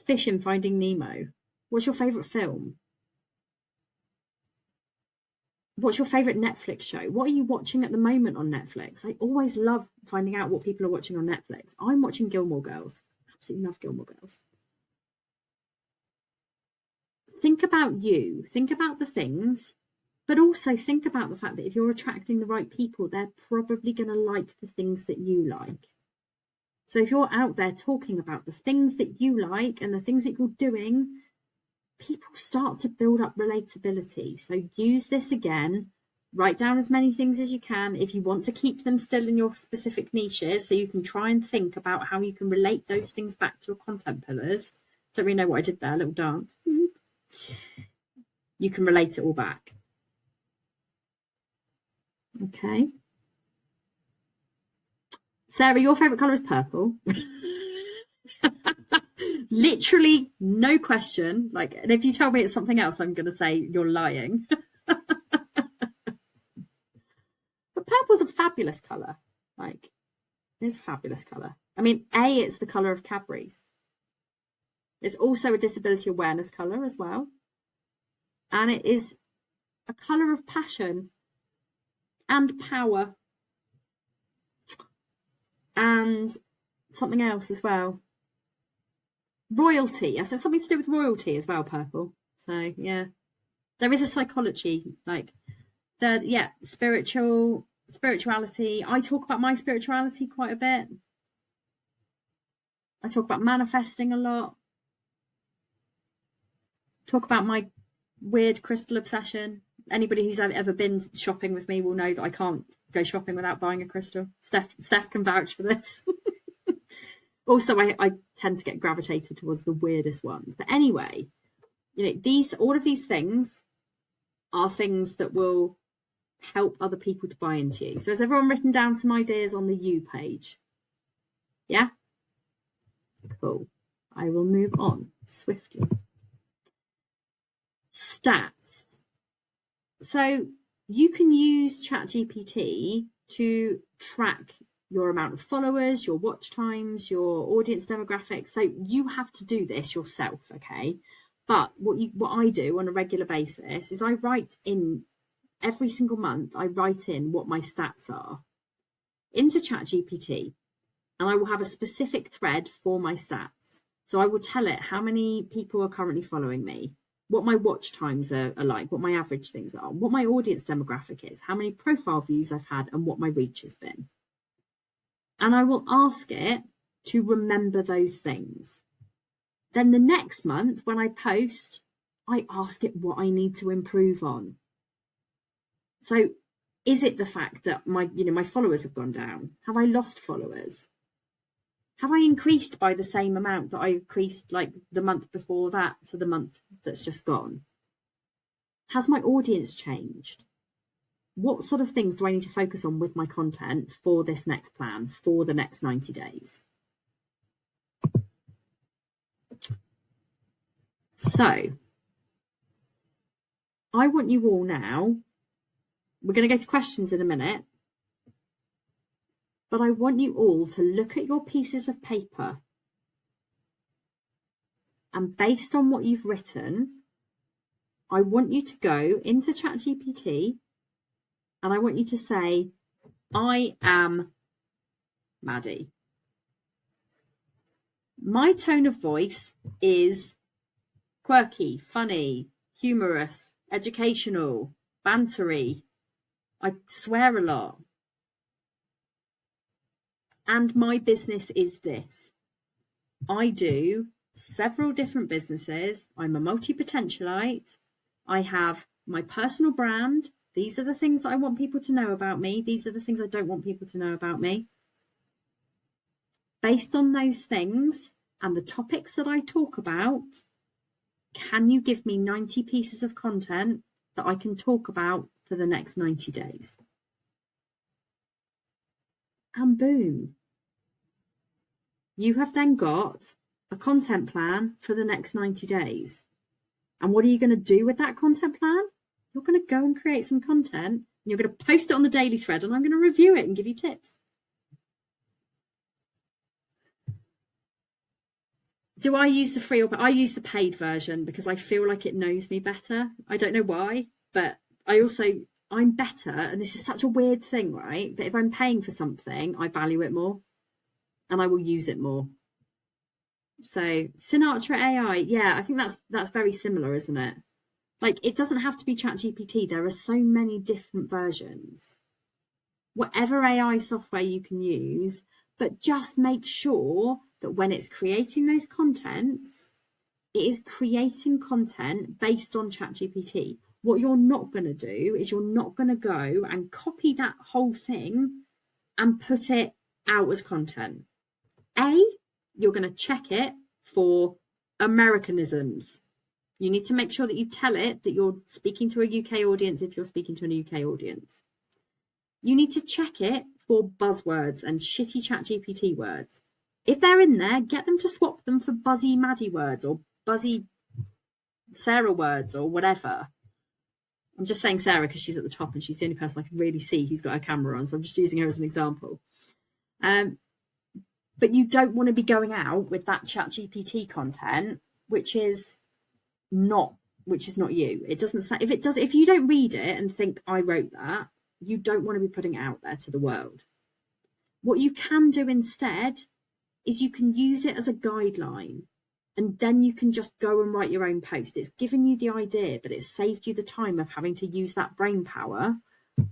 fish in Finding Nemo? What's your favourite film? What's your favourite Netflix show? What are you watching at the moment on Netflix? I always love finding out what people are watching on Netflix. I'm watching Gilmore Girls. Absolutely love Gilmore Girls. Think about you. Think about the things, but also think about the fact that if you're attracting the right people, they're probably going to like the things that you like. So if you're out there talking about the things that you like and the things that you're doing, people start to build up relatability. So use this again. Write down as many things as you can if you want to keep them still in your specific niches, so you can try and think about how you can relate those things back to your content pillars. Don't really know what I did there, a little dance. You can relate it all back. Okay. Sarah, your favourite colour is purple. Literally no question. Like, and if you tell me it's something else, I'm going to say you're lying. But purple's a fabulous colour. Like, it's a fabulous colour. I mean, it's the colour of Cadbury's. It's also a disability awareness colour as well. And it is a colour of passion and power. And something else as well. Royalty. I said something to do with royalty as well, purple. So yeah, there is a psychology, like spirituality. I talk about my spirituality quite a bit. I talk about manifesting a lot. Talk about my weird crystal obsession. Anybody who's ever been shopping with me will know that I can't go shopping without buying a crystal. Steph can vouch for this. Also, I tend to get gravitated towards the weirdest ones. But anyway, all of these things are things that will help other people to buy into you. So has everyone written down some ideas on the you page? Yeah? Cool. I will move on swiftly. Stats. So you can use ChatGPT to track your amount of followers, your watch times, your audience demographics. So you have to do this yourself, okay? But what I do on a regular basis is I write in every single month, I write in what my stats are into ChatGPT, and I will have a specific thread for my stats. So I will tell it how many people are currently following me, what my watch times are like, what my average things are, what my audience demographic is, how many profile views I've had, and what my reach has been. And I will ask it to remember those things. Then the next month when I post, I ask it what I need to improve on. So is it the fact that my followers have gone down? Have I lost followers? Have I increased by the same amount that I increased like the month before that to the month that's just gone? Has my audience changed? What sort of things do I need to focus on with my content for this next plan, for the next 90 days? So I want you all now, we're going to go to questions in a minute, but I want you all to look at your pieces of paper and based on what you've written, I want you to go into ChatGPT and I want you to say, I am Maddie. My tone of voice is quirky, funny, humorous, educational, bantery. I swear a lot. And my business is this. I do several different businesses. I'm a multi-potentialite. I have my personal brand. These are the things that I want people to know about me. These are the things I don't want people to know about me. Based on those things and the topics that I talk about, can you give me 90 pieces of content that I can talk about for the next 90 days? And boom. You have then got a content plan for the next 90 days. And what are you going to do with that content plan? You're going to go and create some content, and you're going to post it on the daily thread, and I'm going to review it and give you tips. Do I use the free or I use the paid version because I feel like it knows me better? I don't know why, but I'm better, and this is such a weird thing, right? But if I'm paying for something, I value it more and I will use it more. So Sinatra AI, yeah, I think that's very similar, isn't it? Like, it doesn't have to be ChatGPT. There are so many different versions. Whatever AI software you can use, but just make sure that when it's creating those contents, it is creating content based on ChatGPT. What you're not going to do is you're not going to go and copy that whole thing and put it out as content. You're going to check it for Americanisms. You need to make sure that you tell it that you're speaking to a UK audience if you're speaking to an UK audience. You need to check it for buzzwords and shitty ChatGPT words. If they're in there, get them to swap them for buzzy Maddie words or buzzy Sarah words or whatever. I'm just saying Sarah because she's at the top and she's the only person I can really see who's got her camera on, so I'm just using her as an example. But you don't want to be going out with that ChatGPT content, which is not you. It doesn't say, if you don't read it and think I wrote that, you don't want to be putting it out there to the world. What you can do instead is you can use it as a guideline, and then you can just go and write your own post. It's given you the idea, but it's saved you the time of having to use that brain power. I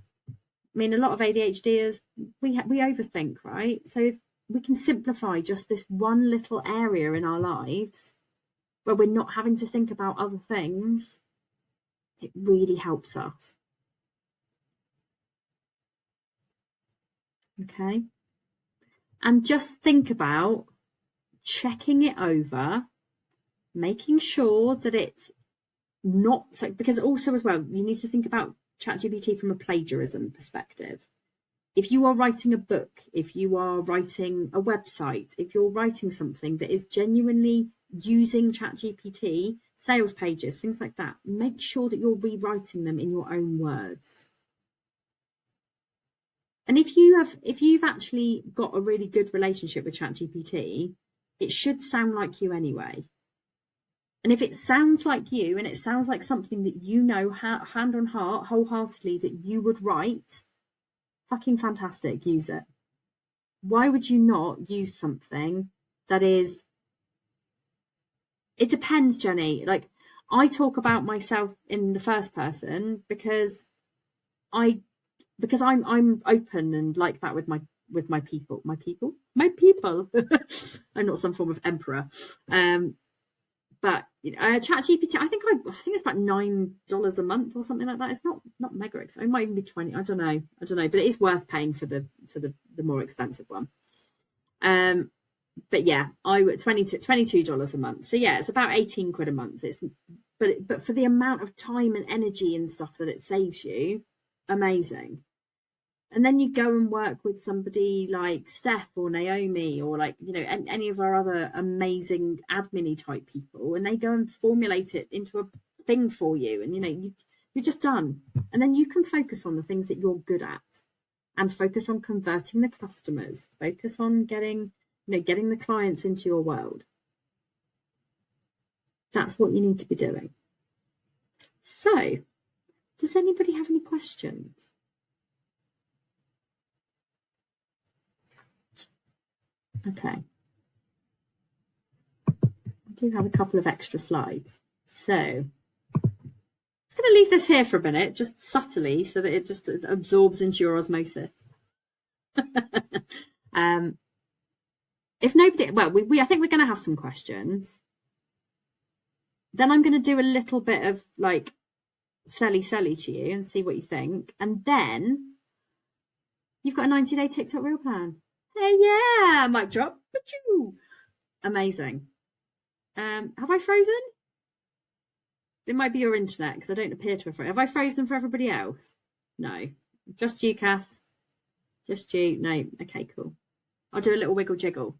mean, a lot of ADHDers, we overthink, right? So if we can simplify just this one little area in our lives where we're not having to think about other things, it really helps us. Okay. And just think about checking it over, making sure that it's not so, because also as well, you need to think about ChatGPT from a plagiarism perspective. If you are writing a book, if you are writing a website, if you're writing something that is genuinely using ChatGPT, sales pages, things like that, make sure that you're rewriting them in your own words. And if you've actually got a really good relationship with ChatGPT, it should sound like you anyway. And if it sounds like you, and it sounds like something that you know hand on heart, wholeheartedly, that you would write, fucking fantastic, use it. Why would you not use something that is... It depends, Jenny. Like, I talk about myself in the first person because I'm open and like that with my people. I'm not some form of emperor. But you know, ChatGPT, I think it's about $9 a month or something like that. It's not mega expensive. It might even be 20. I don't know, but it is worth paying for the more expensive one. But yeah, I would $22 a month. So yeah, it's about 18 quid a month. But for the amount of time and energy and stuff that it saves you, amazing. And then you go and work with somebody like Steph or Naomi or like, you know, any of our other amazing admin-y type people, and they go and formulate it into a thing for you. And, you know, you're just done. And then you can focus on the things that you're good at and focus on converting the customers, focus on getting the clients into your world. That's what you need to be doing. So, does anybody have any questions? Okay. I do have a couple of extra slides. So, I'm just going to leave this here for a minute, just subtly, so that it just absorbs into your osmosis. If nobody, well, I think we're going to have some questions. Then I'm going to do a little bit of like selly to you and see what you think. And then you've got a 90-day TikTok reel plan. Hey, yeah, mic drop. Amazing. Have I frozen? It might be your internet because I don't appear to have frozen. Have I frozen for everybody else? No. Just you, Kath. Just you. No. Okay, cool. I'll do a little wiggle jiggle.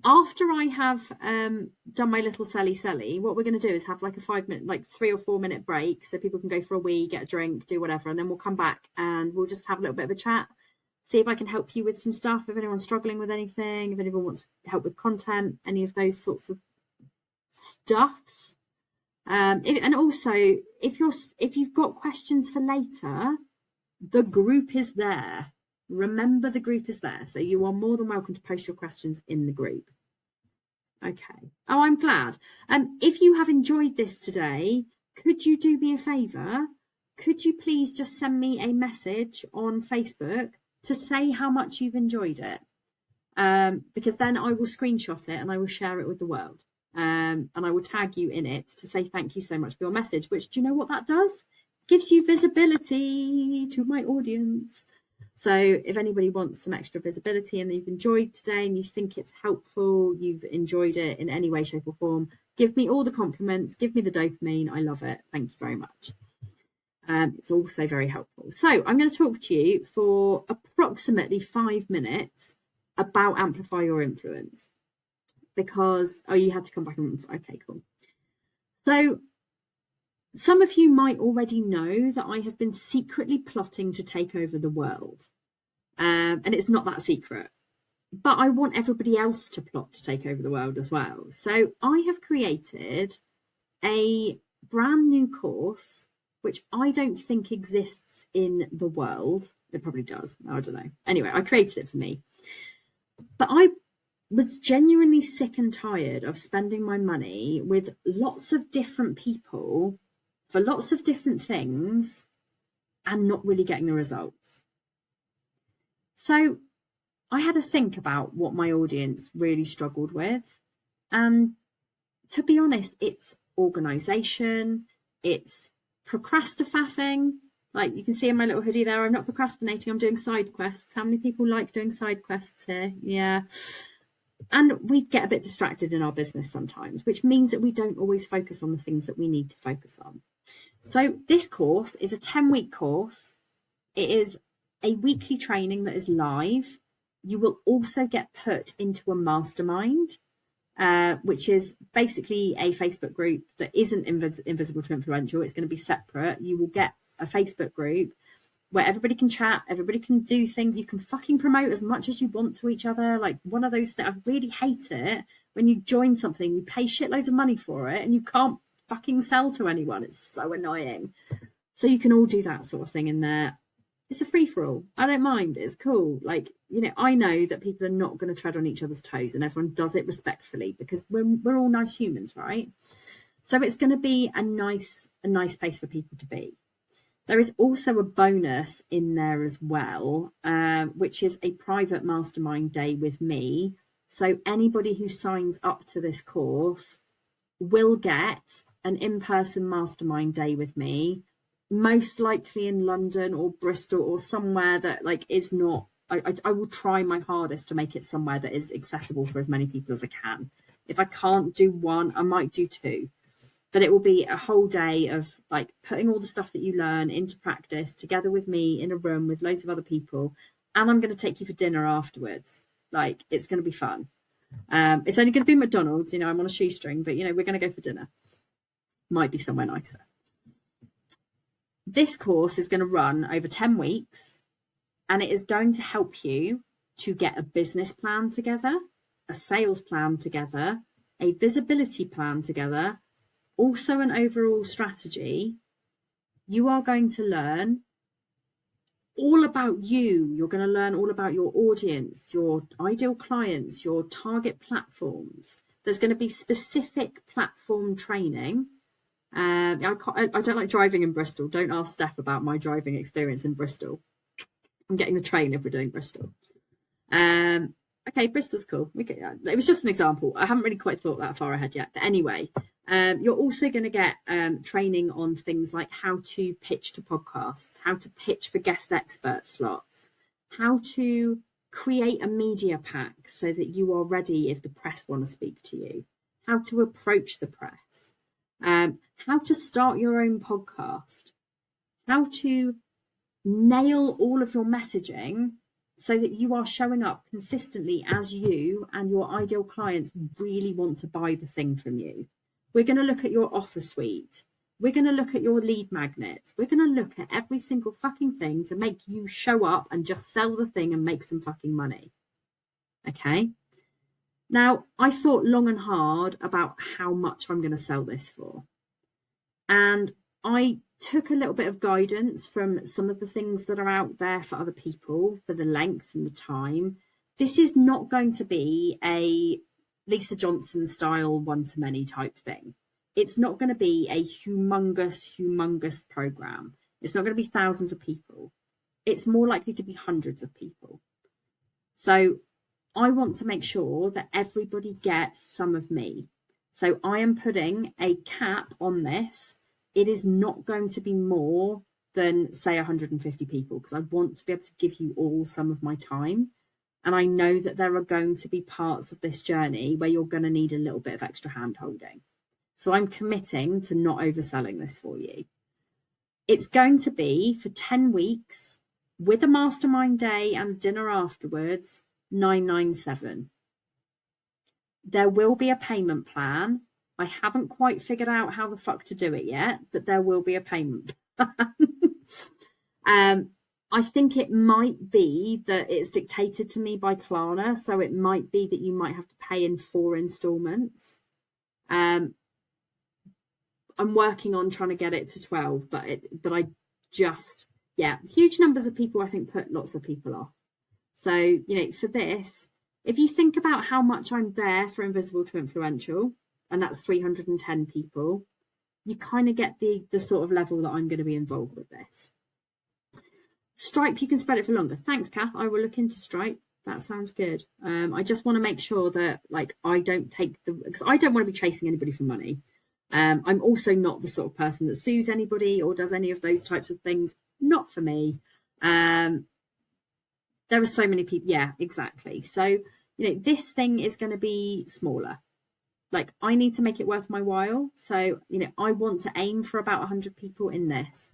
After I have done my little selly, what we're going to do is have like a 5-minute, like 3 or 4 minute break so people can go for a wee, get a drink, do whatever, and then we'll come back and we'll just have a little bit of a chat, see if I can help you with some stuff, if anyone's struggling with anything, if anyone wants help with content, any of those sorts of stuffs. And also, if you've got questions for later, the group is there. Remember, the group is there, so you are more than welcome to post your questions in the group. Okay. Oh, I'm glad. If you have enjoyed this today, could you do me a favour? Could you please just send me a message on Facebook to say how much you've enjoyed it? Because then I will screenshot it and I will share it with the world. And I will tag you in it to say thank you so much for your message, which, do you know what that does? Gives you visibility to my audience. So if anybody wants some extra visibility and you've enjoyed today and you think it's helpful, you've enjoyed it in any way, shape or form, give me all the compliments, give me the dopamine. I love it. Thank you very much. It's also very helpful. So I'm going to talk to you for approximately 5 minutes about Amplify Your Influence. Because, oh, you had to come back and, okay, cool. So some of you might already know that I have been secretly plotting to take over the world. And it's not that secret, but I want everybody else to plot to take over the world as well. So I have created a brand new course, which I don't think exists in the world. It probably does. I don't know. Anyway, I created it for me. But I was genuinely sick and tired of spending my money with lots of different people for lots of different things and not really getting the results. So I had to think about what my audience really struggled with. And to be honest, it's organisation, it's procrastinating. Like you can see in my little hoodie there, I'm not procrastinating, I'm doing side quests. How many people like doing side quests here? Yeah. And we get a bit distracted in our business sometimes, which means that we don't always focus on the things that we need to focus on. So this course is a 10-week course. It is a weekly training that is live. You will also get put into a mastermind, which is basically a Facebook group that isn't invisible to influential. It's going to be separate. You will get a Facebook group where everybody can chat, everybody can do things. You can fucking promote as much as you want to each other. Like one of those that I really hate it when you join something, you pay shitloads of money for it and you can't fucking sell to anyone. It's so annoying. So you can all do that sort of thing in there. It's a free-for-all. I don't mind. It's cool. Like, you know, I know that people are not going to tread on each other's toes and everyone does it respectfully because we're all nice humans, right? So it's going to be a nice place for people to be. There is also a bonus in there as well, which is a private mastermind day with me. So anybody who signs up to this course will get an in-person mastermind day with me, most likely in London or Bristol or somewhere that like is not, I will try my hardest to make it somewhere that is accessible for as many people as I can. If I can't do one, I might do 2. But it will be a whole day of like putting all the stuff that you learn into practice together with me in a room with loads of other people. And I'm going to take you for dinner afterwards. Like, it's going to be fun. It's only going to be McDonald's, you know, I'm on a shoestring, but, you know, we're going to go for dinner. Might be somewhere nicer. This course is going to run over 10 weeks and it is going to help you to get a business plan together, a sales plan together, a visibility plan together, also an overall strategy. You are going to learn all about you. You're going to learn all about your audience, your ideal clients, your target platforms. There's going to be specific platform training I don't like driving in Bristol. Don't ask Steph about my driving experience in Bristol. I'm getting the train if we're doing Bristol. Okay, Bristol's cool. It was just an example. I haven't really quite thought that far ahead yet. But anyway, you're also going to get training on things like how to pitch to podcasts, how to pitch for guest expert slots, how to create a media pack so that you are ready if the press want to speak to you, how to approach the press, how to start your own podcast, how to nail all of your messaging so that you are showing up consistently as you and your ideal clients really want to buy the thing from you. We're going to look at your offer suite. We're going to look at your lead magnets. We're going to look at every single fucking thing to make you show up and just sell the thing and make some fucking money. Okay? Now, I thought long and hard about how much I'm going to sell this for. And I took a little bit of guidance from some of the things that are out there for other people for the length and the time. This is not going to be a Lisa Johnson style one-to-many type thing. It's not going to be a humongous program. It's not going to be thousands of people. It's more likely to be hundreds of people. So I want to make sure that everybody gets some of me. So I am putting a cap on this. It is not going to be more than, say, 150 people, because I want to be able to give you all some of my time. And I know that there are going to be parts of this journey where you're going to need a little bit of extra hand holding. So I'm committing to not overselling this for you. It's going to be for 10 weeks with a mastermind day and dinner afterwards, $997. There will be a payment plan. I haven't quite figured out how the fuck to do it yet, but there will be a payment plan. I think it might be that it's dictated to me by Klarna, so it might be that you might have to pay in 4 installments. I'm working on trying to get it to 12, but I just, huge numbers of people I think put lots of people off. So, for this, if you think about how much I'm there for Invisible to Influential, and that's 310 people, you kind of get the sort of level that I'm going to be involved with this. Stripe, you can spread it for longer. Thanks, Kath. I will look into Stripe. That sounds good. I just want to make sure that I don't take because I don't want to be chasing anybody for money. I'm also not the sort of person that sues anybody or does any of those types of things. Not for me. There are so many people. Yeah, exactly. So, this thing is going to be smaller. I need to make it worth my while. So, I want to aim for about 100 people in this.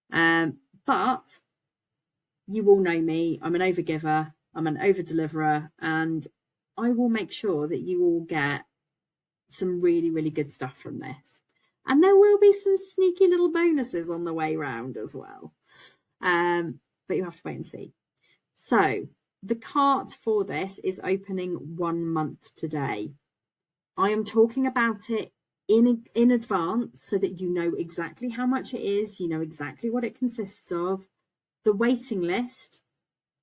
But you all know me. I'm an overgiver. I'm an over-deliverer. And I will make sure that you all get some really, really good stuff from this. And there will be some sneaky little bonuses on the way round as well. But you have to wait and see. So the cart for this is opening 1 month today. I am talking about it in advance so that you know exactly how much it is, you know exactly what it consists of. The waiting list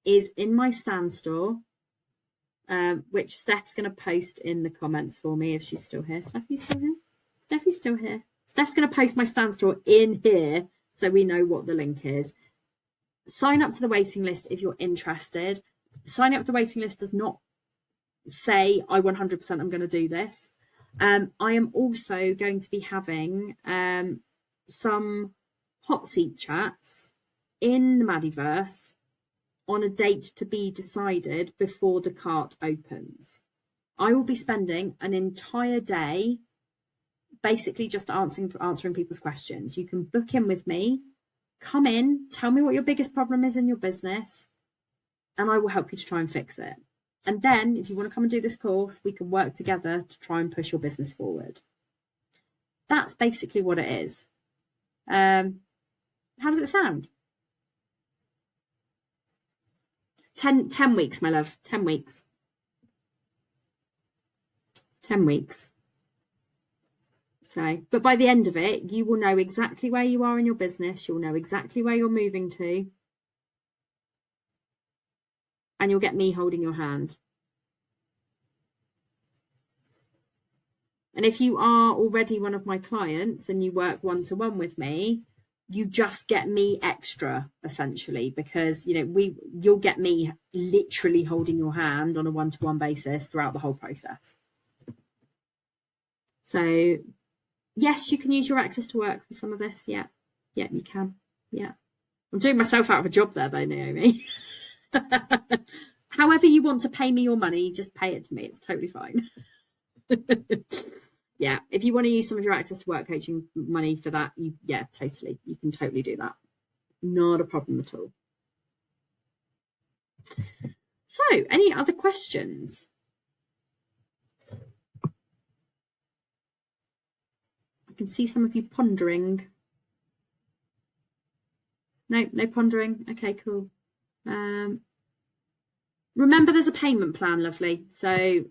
is in my stand store, which Steph's going to post in the comments for me if she's still here. Steph, you still here? Steffi's still here. Steph's going to post my stand store in here so we know what the link is. Sign up to the waiting list if you're interested. Signing up to the waiting list does not say I 100% I'm going to do this. I am also going to be having some hot seat chats in the Madiverse on a date to be decided before the cart opens. I will be spending an entire day basically just answering people's questions. You can book in with me, come in, tell me what your biggest problem is in your business, and I will help you to try and fix it. And then if you want to come and do this course, we can work together to try and push your business forward. That's basically what it is. How does it sound? 10 weeks, my love. 10 weeks. 10 weeks. So, but by the end of it, you will know exactly where you are in your business. You'll know exactly where you're moving to. And you'll get me holding your hand. And if you are already one of my clients and you work one-to-one with me, you just get me extra, essentially, because you'll get me literally holding your hand on a one-to-one basis throughout the whole process. So yes, you can use your access to work for some of this. Yeah, you can. Yeah, I'm doing myself out of a job there though, Naomi. However you want to pay me your money, just pay it to me. It's totally fine. Yeah, if you want to use some of your access to work coaching money for that, totally. You can totally do that. Not a problem at all. So, any other questions? I can see some of you pondering. No pondering. Okay, cool. Remember, there's a payment plan, lovely. So,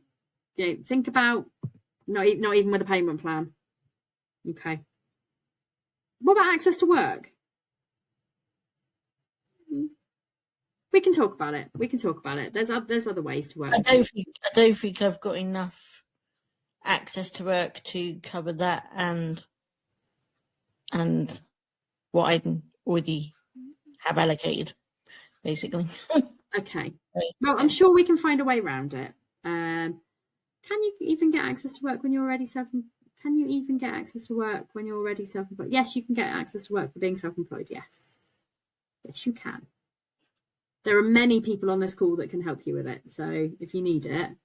think about not even with a payment plan. Okay. What about access to work? We can talk about it. There's other ways to work. I don't think I've got enough access to work to cover that and what I already have allocated, basically. Okay. Well, I'm sure we can find a way around it. Can you even get access to work when you're already self-employed? Yes, you can get access to work for being self-employed. Yes, you can. There are many people on this call that can help you with it. So if you need it,